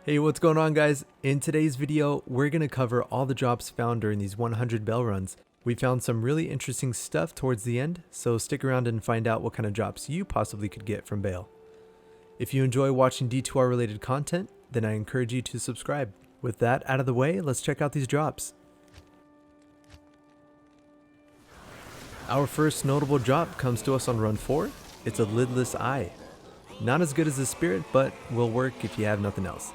Hey, what's going on, guys? In today's video, we're going to cover all the drops found during these 100 Baal runs. We found some really interesting stuff towards the end, so stick around and find out what kind of drops you possibly could get from Baal. If you enjoy watching D2R related content, then I encourage you to subscribe. With that out of the way, let's check out these drops. Our first notable drop comes to us on run 4. It's a lidless eye. Not as good as the spirit, but will work if you have nothing else.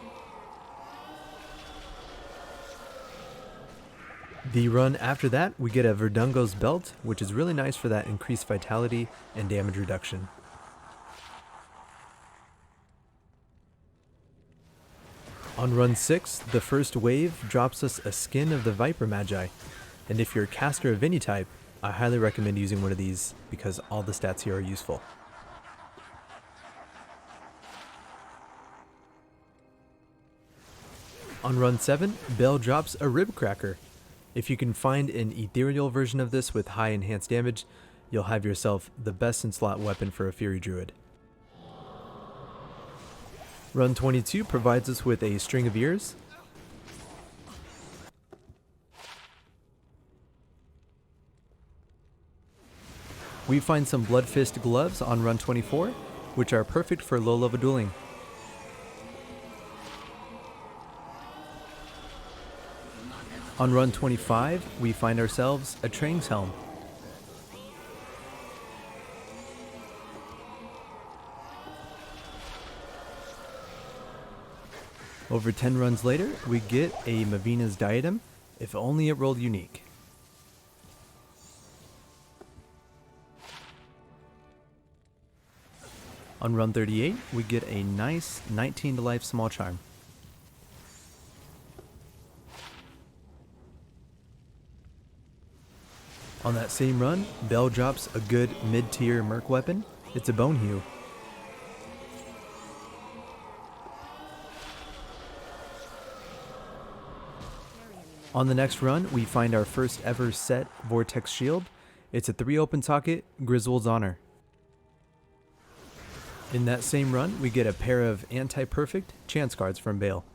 The run after that, we get a Verdungo's belt, which is really nice for that increased vitality and damage reduction. On run 6, the first wave drops us a skin of the Viper Magi, and if you're a caster of any type, I highly recommend using one of these because all the stats here are useful. On run 7, Baal drops a Rib Cracker. If you can find an ethereal version of this with high enhanced damage, you'll have yourself the best in slot weapon for a Fury Druid. Run 22 provides us with a String of Ears. We find some Blood Fist gloves on run 24, which are perfect for low level dueling. On run 25, we find ourselves a Trang's Helm. Over 10 runs later, we get a Mavina's Diadem, if only it rolled unique. On run 38, we get a nice 19 to life Small Charm. On that same run, Baal drops a good mid-tier Merc weapon. It's a Bone Hew. On the next run, we find our first ever set Vortex Shield. It's a 3 open socket, Griswold's Honor. In that same run, we get a pair of anti-perfect chance cards from Baal.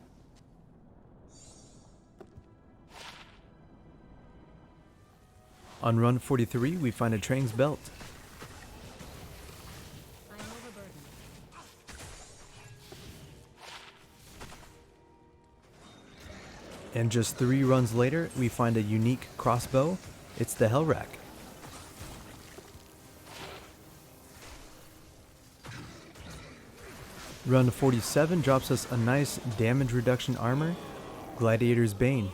On run 43, we find a Trang's Belt. And just 3 runs later, we find a unique crossbow. It's the Hell Rack. Run 47 drops us a nice damage reduction armor, Gladiator's Bane.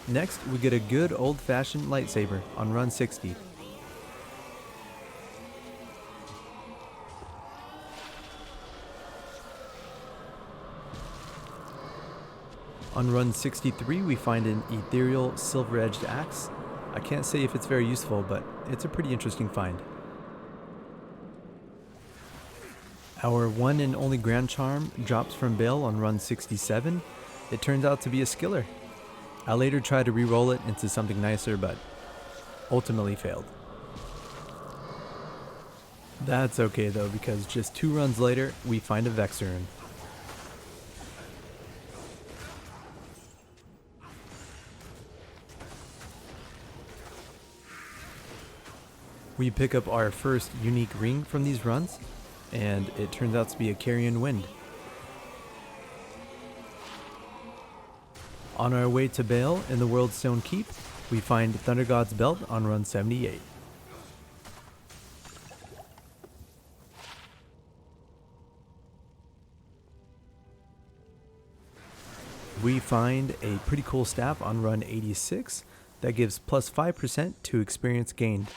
Next, we get a good old-fashioned lightsaber on run 60. On run 63, we find an ethereal silver-edged axe. I can't say if it's very useful, but it's a pretty interesting find. Our one and only Grand Charm drops from Baal on run 67. It turns out to be a Skiller. I later tried to re-roll it into something nicer, but ultimately failed. That's okay though, because just 2 runs later, we find a Vexurn. We pick up our first unique ring from these runs, and it turns out to be a Carrion Wind. On our way to Baal in the World Stone Keep, we find Thunder God's Belt on run 78. We find a pretty cool staff on run 86 that gives plus 5% to experience gained.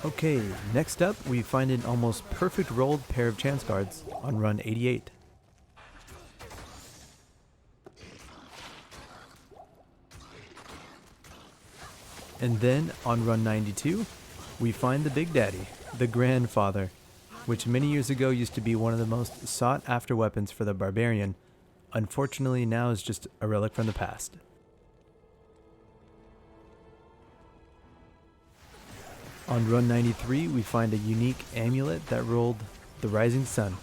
Okay, next up we find an almost perfect rolled pair of chance cards on run 88. And then on run 92, we find the Big Daddy, the Grandfather, which many years ago used to be one of the most sought after weapons for the Barbarian. Unfortunately now is just a relic from the past. On run 93, we find a unique amulet that rolled the rising sun.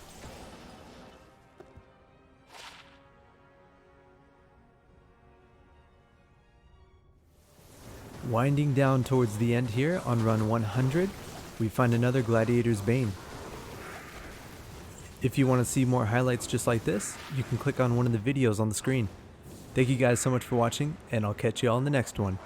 Winding down towards the end here on run 100, we find another Gladiator's Bane. If you want to see more highlights just like this, you can click on one of the videos on the screen. Thank you guys so much for watching, and I'll catch you all in the next one.